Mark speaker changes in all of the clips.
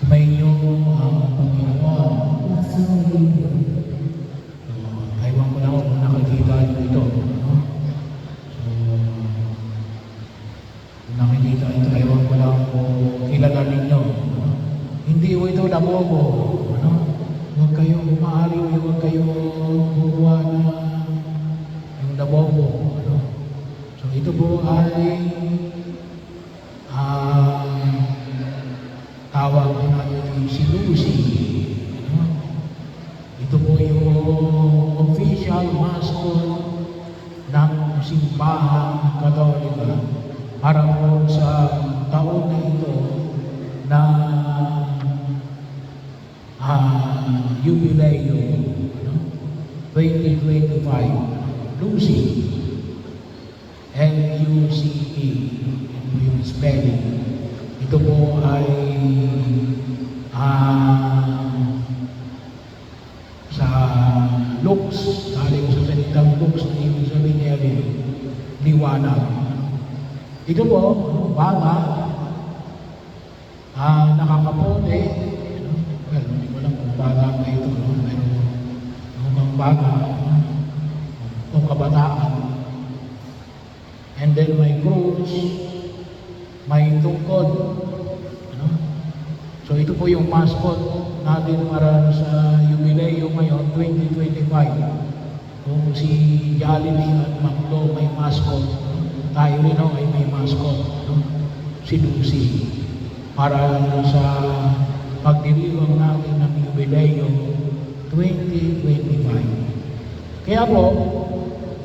Speaker 1: Sumainyo ang Panginoon. Ewan ko na kung nakikita niyo ito. No? So, kung nakikita ito, ewan ko lang kung kilala ninyo. Hindi ko ito labobo. Ano? Huwag kayong maaari, huwag kayong gumawa na yung labobo. Ano? So, ito po ay tawag po natin si Lucy. Ano? Ito po yung official mascot ng Simbahang Katolika para po sa taon na ito na jubileo, ano? 2025. Lucy, L-U-C-E, yung spelling. Ito po ay sa looks, galing sa salitang looks na ibig sabihin niya din, liwanag. Ito po, bata, nakakapote, well, hindi ko lang kung bata na ito, no? Pero mukhang bata, o kabataan. And then may cross, may tungkod. Ano? So ito po yung mascot natin para sa jubileo ngayon, 2025. Kung si Jollibee at McDo may mascot, tayo rin ay may mascot, no? Si Lucy. Para sa pagdiriwang natin ng jubileo 2025. Kaya po,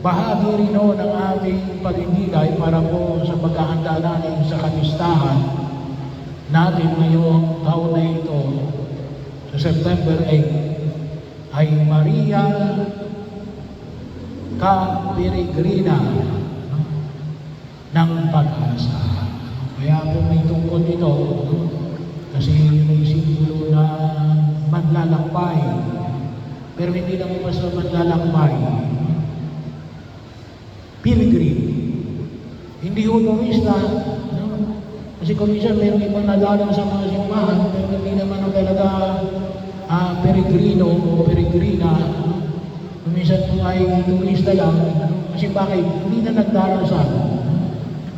Speaker 1: bahagi rin ng ating pagdidilay para po sa paghahanda natin sa kamistahan natin ngayong taon na ito sa September 8 ay Maria Ka-Peregrina ng Pag-asa. Kaya po may tungkol ito, kasi may simbolo na manlalakbay, pero hindi lang basta manlalakbay, pilgrim. Hindi ho turista, no? Kasi kung minsan mayroong ibang nadalang sa mga simbahan, pero hindi naman ang talaga peregrino o peregrina. Kung minsan po ay turista lang, kasi bakit? Hindi na nagdarasal.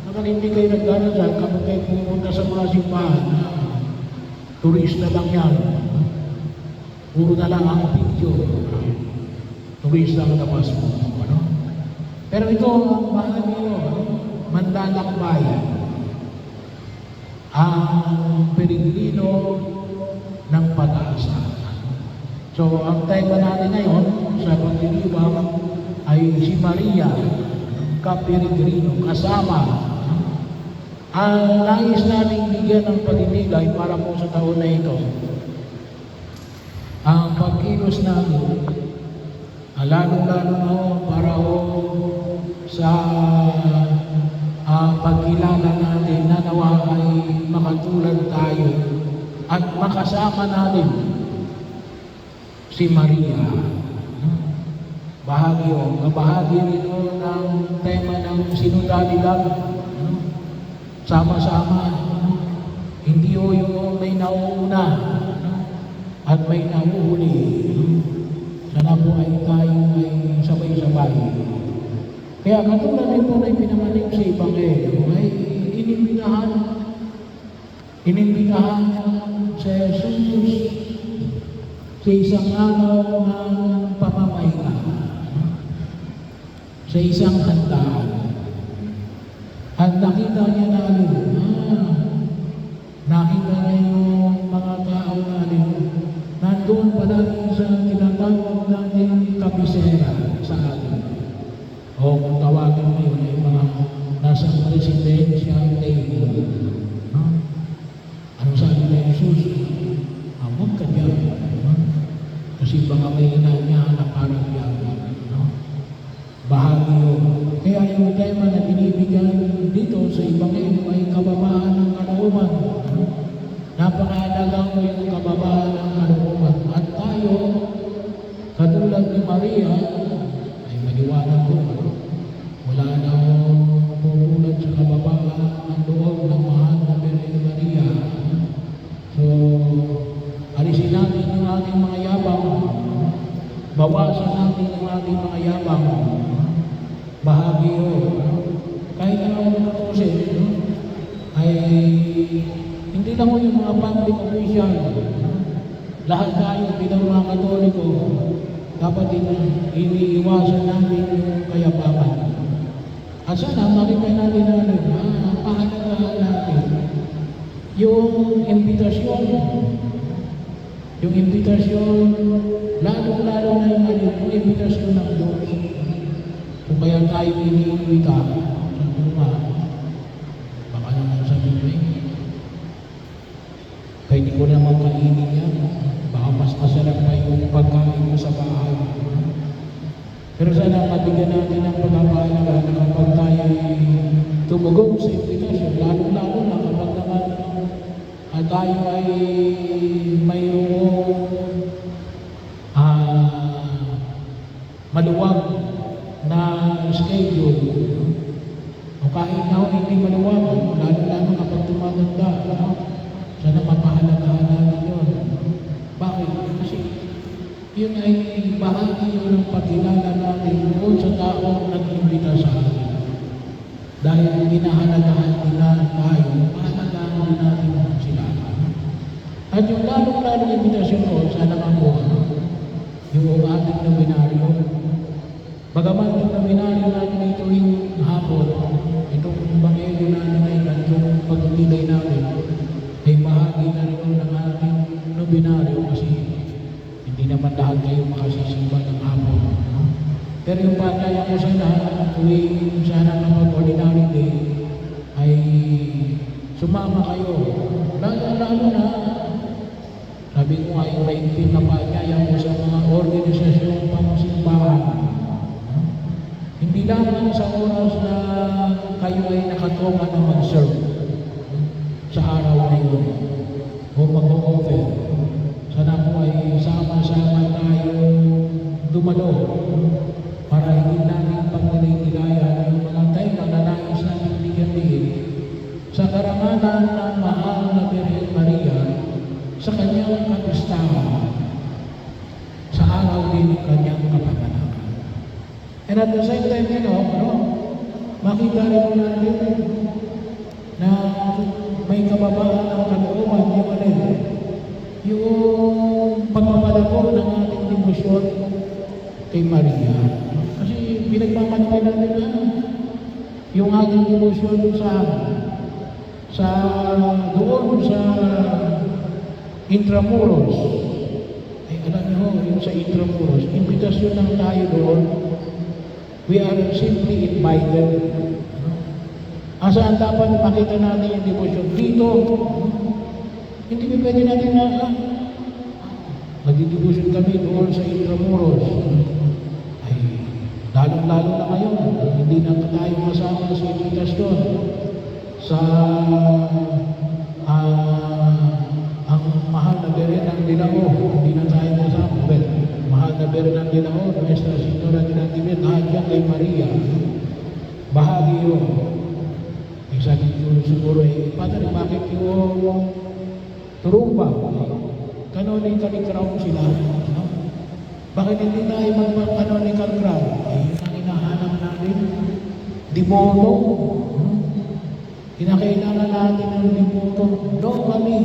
Speaker 1: Kapag hindi kayo nagdarasal, kapag kayo pumunta sa mga simbahan, turista lang yan. Puro na lang ang video. Turista ang labas mo. Ano? Pero ito ang bahagi nyo, manlalakbay. Ang peregrino ng pag-asa. So, ang tema natin ngayon sa pagdiriwang ay si Maria Ka-Peregrino, kasama. Ang nais nating bigyan ng pagdiriwang para po sa taon na ito. Ang pagkilos natin, lalo-lalo na para sa pagkilala natin na nawa ay makatulad tayo at makasama natin si Maria. Kabahagi rin ng tema ng sinodalidad. Sama-sama, hindi yung may nauuna at may nauhuli. Sana po ay tayo ay sabay-sabay. Kaya katulad nito na pinamaling sa Ebanghelyo ay inimbitahan sa Jesus sa isang araw ng pamamahinga, sa isang handaan. At nakita niya nakita niya yung mga tao natin nandoon pa natin sa tinatawag natin kabisera sa atin. O kung tawagin mo yun, yung mga nasa presidential table. Ano sabi na Jesus? Huwag ka diyan. Kasi baka may inanya na parang yan. Bahagi yun. Kaya yung tema na binibigyan dito sa Ebanghelyo ay kababaan ng kalooban. Napakahalaga mo yung kababaan ng kalooban. At tayo, katulad ni Maria, ay maliwanag ko. Wala na pupunod sa kababaan ng loob ng mahal na Birhen Maria. So, alisin natin yung ating mga yabang, bawasan natin yung ating mga yabang, bahagi yun. Kahit ano katusin, ay hindi lang ko yung mga public official, lahat tayo bilang mga Katoliko, dapat iniiwasan natin yung kayabangan. At sana makita natin na pahalagahan natin yung imbitasyon, lalo-lalo na yung imbitasyon ng Diyos. Kung kaya tayo iniimbita sa bunga, baka naman sabihin ko pwede ko naman kainin yan, baka mas masarap pa yung pagkain mo sa bahay. Pero sana mabigyan natin ang pagpapahalaga na kapag tayo tumugong sa imbitasyon, lalo-lalo na kapag naman tayo ay mayroong maluwag na schedule. O kahit na hindi maluwag, lalo-lalo kapag tumatanda, sana mapahalagahan natin yun. Bakit? Kasi yun ay bahagi yun ng pagkilala natin doon sa taong nag-imbita sa atin. Dahil ginahalagahan nila tayo, pahalagahan din natin sila. At yung lalong-lalong imbitasyon ko, sana nga po, yung ating nominaryo. Bagaman yung nominaryo natin ito yung hapon, itong banghelyo natin ay itong pagtitibay natin, ay bahagi na rin ng ating nominaryo kasi hindi naman lahat kayo makasisimba ng hapon. Pero yung pataya ko sana, tuwing sana kapag ordinary day, ay sumama kayo. Lalo na, sabi ko nga yung maigpit na pataya ko sa mga organisasyong pangsimbahan. Hindi lamang sa oras na kayo ay nakatoka na mag-serve sa araw na yun o mag-offer. Sana po ay sama-sama tayo dumalo para hindi natin pagnilayan yung mga tayo na nais natin bigyan-bigyan sa karangalan ng mahal na Birhen Maria sa kanyang kapistahan sa araw din ng kanyang kapanganakan. And at the same time, makita rin natin na may kababaan ng kalooban yung pagmamalako ng ating demosyon kay Maria. Kasi pinagmamalaki natin na yung ating demosyon sa doon sa Intramuros. Ay alam niyo, yung sa Intramuros, imbitasyon lang tayo doon. We are simply invited. Asaan dapat makita natin yung demosyon? Dito. Hindi ba pwede natin na magdidibusyon kami doon sa Intramuros. Ay, lalong-lalo na ngayon, hindi na tayo masama sa imbitasyon sa ang mahal na Birhen ng Dilao. Hindi na tayo masama. Well, mahal na Birhen ng Dilao, Nuestra Señora de Natividad, lahat yan kay Maria. Bahagi yun. Sabi ko siguro Padre, bakit yung turumba? Canonical crown sila. Bakit hindi tayo mag-canonical crown? Yun ang hinahanap natin. Demono. Kinakailangan natin ng demono. Doon kami.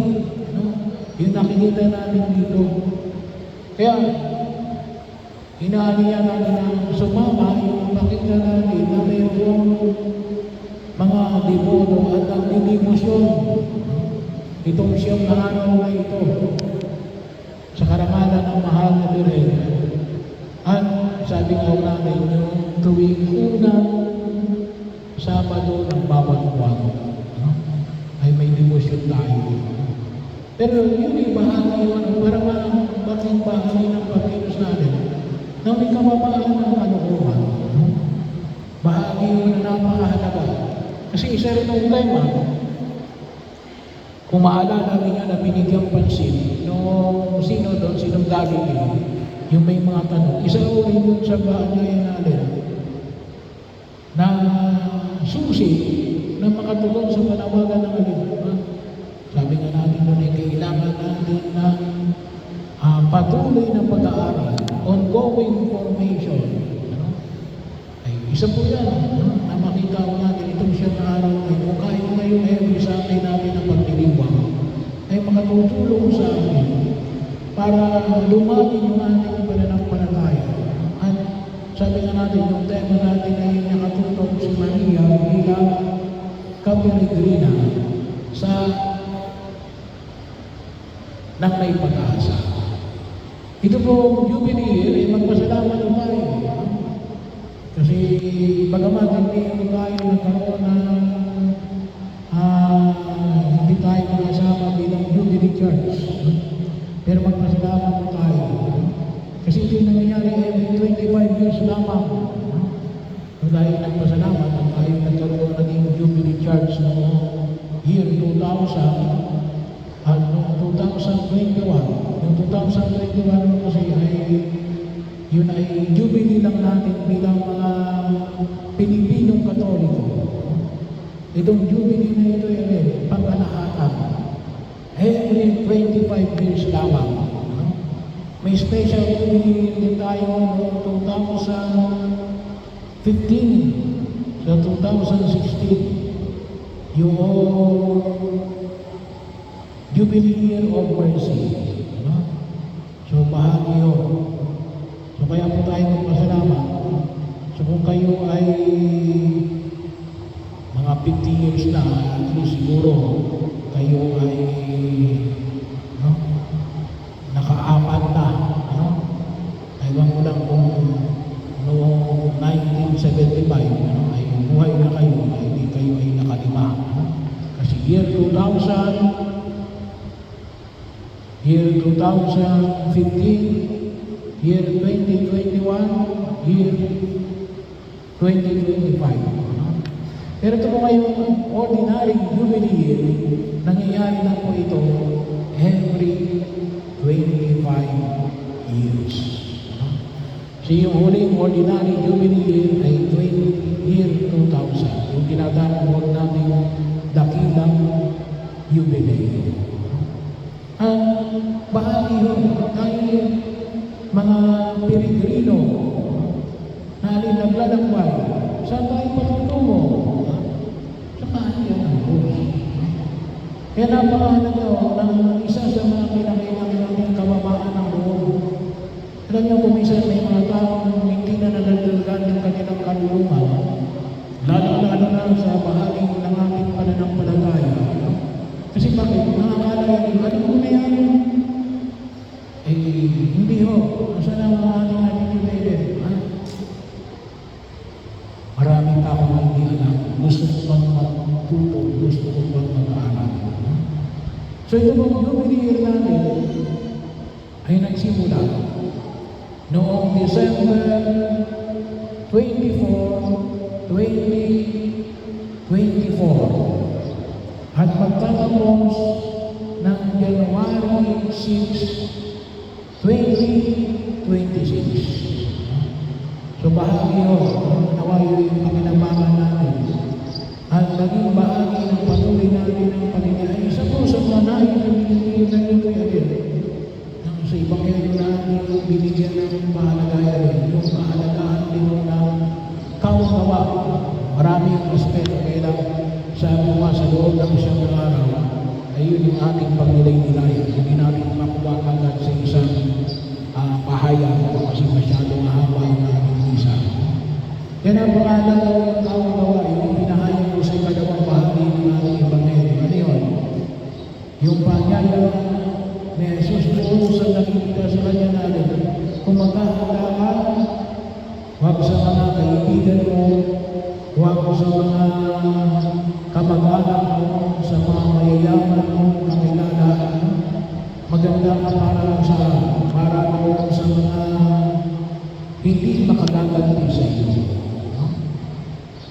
Speaker 1: Yung nakikita natin dito. Kaya, hinahanap natin na sumama yung makita natin na mayroong mga demono at ang dimosyon itong siyang araw na ito sa karangalan ng mahal na Birhen. At sabi ko natin yung tuwing unang Sabado ng bawat buwan ay may demosyon tayo. Pero yun yung bahagi yun para maging bahagi ng pagkilos natin na may kababaan ng kalooban. Bahagi yun na napakahalaga. Kasi isa rin ang tema, kung maalala niya na binigyang pansin nung sino doon, sinong Galileo, yung may mga tanong. Isa rin doon sa bahanyayan natin na susi na makatulong sa panawagan ng alin. Sabi nga natin doon ay kailangan natin ng patuloy na pag-aaral, ongoing formation. Ano? Ay, isa po yan, na makita ko natin itong siyang araw ay kung kahit ngayon every Sunday natin ang pagdiriwang, ay makatutulong sa atin para lumating yung ating pananampalataya. At sabi nga natin, yung tema natin ay nakatutok si Maria bilang kaperegrina sa nang may pag-asa. Ito po, Jubilee, ay magpasalamat po tayo. Kasi bagamat hindi tayo nagkaroon ng hindi tayo makasama bilang Jubilee Church. Pero magpasalamat po tayo. Kasi ito yung nangyayari every 25 years lamang. Kung tayo nagpasalamat, kung tayo nagkaroon ng Jubilee Church noong year 2000, at noong 2021, yung 2021 kasi ay yun ay Jubilee lang natin bilang mga Pilipinong Katoliko. Itong Jubilee na ito ay pangkalahatan. Every 25 years lamang. May special Jubilee din tayo noong 2015 sa 2016. Yung Jubilee Year of Mercy. So, bahagi yun. So, kaya po tayo magpasalamat. So, kung kayo ay mga 50 years na, at least siguro, kayo ay nakaapat na. Ewan ko lang kung noong 1975, ay buhay na kayo, ay hindi kayo ay nakalima. Kasi year 2000, year 2015, year 2021, year 2025. Pero ito po ngayong ordinary Jubilee year, nangyayari na po ito every 25 years. So yung huling ordinary Jubilee year ay year 2000. Yung tinatawag natin dakilang Jubilee. Bahagi yun, tayo mga peregrino na naglalakbay, saan tayo patutungo? Sa kaharian ng Diyos. Kaya napakahalaga ng isa sa mga pinakailangan natin kababaan ng loob. Alam niyo kung minsan may mga taong hindi na nadadalgan ng kanilang kaluluman, lalo-lalo na sa bahagi ng ating pananampalataya. Kasi bakit? Nakakala yan, alam ko na yan. Hindi ho. Asa na mga ating attitude? Marami pa akong hindi alam. Gusto ko bang magtulong? Gusto ko bang mag-aaral? So ito pong Jubilee year natin ay nagsimula noong December 24, 2024. At magtatapos ng January 6, 2026. So bahagi yun, nawa yung pagkinabangan natin. At naging bahagi ng patuloy natin ng Panginoon. Isa po sa mga nais na binigyan nito yan. Sa ibang ito natin binigyan ng pahalagayan. Yung pahalagahan din ng kawa-kawa. Marami yung aspeto kailangan sabi mo sa loob ng isang araw, ayun yung ating pagnilay-nilay. Hindi natin makuha agad sa isang pahayag kasi masyadong mahaba yung ating isa. Kaya napakahalaga yung kawa-kawa, yung pinahayag ko sa ikadawang bahagi ng ating Ebanghelyo. Ano yun? Yung panyaya ni Jesus doon sa nakikita sa kanya natin, kung magkahanda ka, huwag sa mga kaibigan mo, huwag sa mga kamag-anak mo, sa mga mayayaman mo, kakilala, maganda ka para mo sa mga hindi makagaganti sa iyo.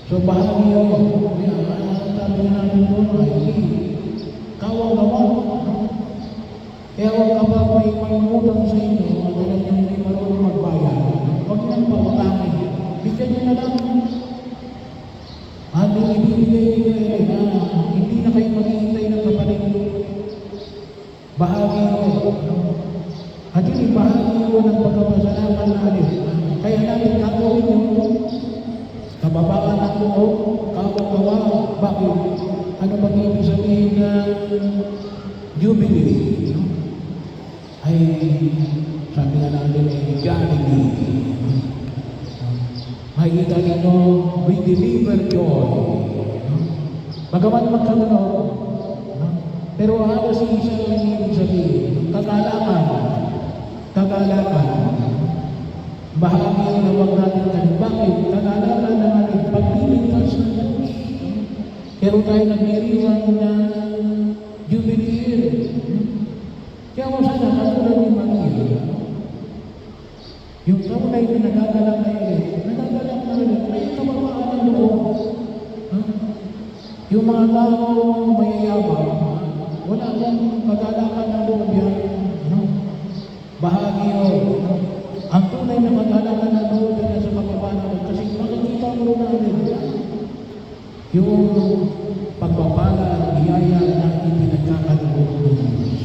Speaker 1: So bahagi yun, sabi natin doon ay kawaw-kawaw. Kaya kapag may mangungutang sa inyo, alam nyo hindi marunong magbayad, huwag nang pautangin. Bigyan nyo na lang. At ibibigay nyo na hindi na kayo maghihintay ng kapalit Bahagi ko. At yun, bahagi ko ng pagkapasalamat natin. Kaya natin gagawin yung kababaan ng loob, kawa-kawa. Bakit? Ano bang ibig sabihin ng Jubilee? Ay, sabi nga natin ay Jollibee. Makikita nyo, we deliver joy. Bagaman magkaganon, pero halos isa ang ibig sabihin, kagalakan. Bahagi ang nawag natin kanin. Bakit? Kagalakan na natin pagliligtas ng Diyos. Pero tayo nagdiriwang na Jubilee year. Kaya ako sana, katulad ni Maria, yung tunay na nagagalak na ulit, may kababaan ng loob. Yung mga tao mayayabang, wala akong kagalakan ng loob yan. Bahagi yun. Ang tunay na kagalakan ng loob yan sa kababaan kasi makikita mo natin yung pagpapala at biyaya na ipinagkakaloob ng Diyos.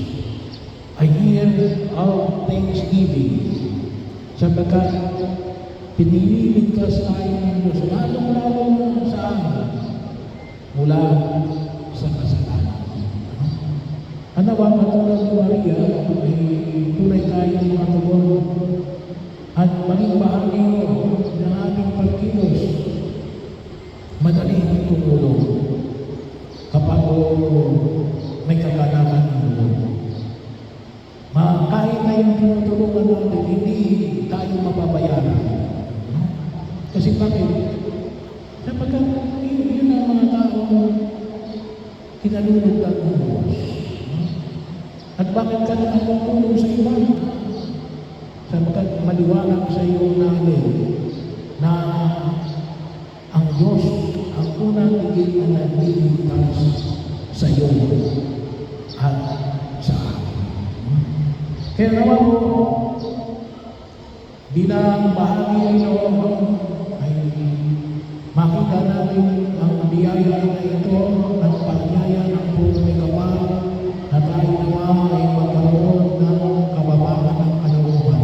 Speaker 1: A year of thanksgiving. Sapagkat pinililigtas tayo ng Diyos, lalong-lalo na saan? Mula sa kasalanan. Ano ba katulad ni Maria, ay tunay tayong mga tugon at maging bahagi ng ating pagkilos. Madali ang tumulong kapag may kagalakan ng loob. Kahit na yung tinutulungan natin, hindi tayo mababayaran. Kasi bakit? Sapagkat yun ang mga tao kinalulugdan ng Diyos. At bakit ka nakatulong sa iba? Sapagkat maliwanag sa iyo natin na ang Diyos ang unang higit na nagliligtas sa iyo at sa akin. Kaya naman po, bilang bahagi nyo ay makita natin ang biyaya na ito ng pagyaya ng Purong Kapal na tayo naman ay magkaroon ng kababaan ng kalooban.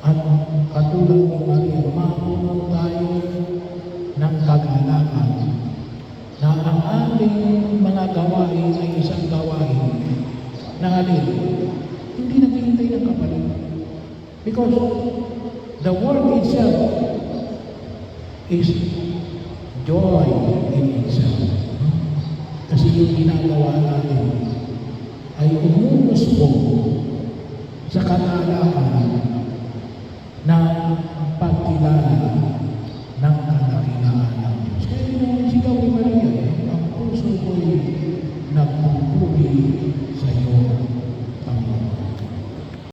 Speaker 1: At katulad ni Maria, mapuno tayo ng kagalakan na ang ating mga gawain ay isang gawain na alin, hindi naghihintay ng kapalit. Because the work itself is joy in itself. Kasi yung ginagawa natin ay umuusbong sa kagalakan na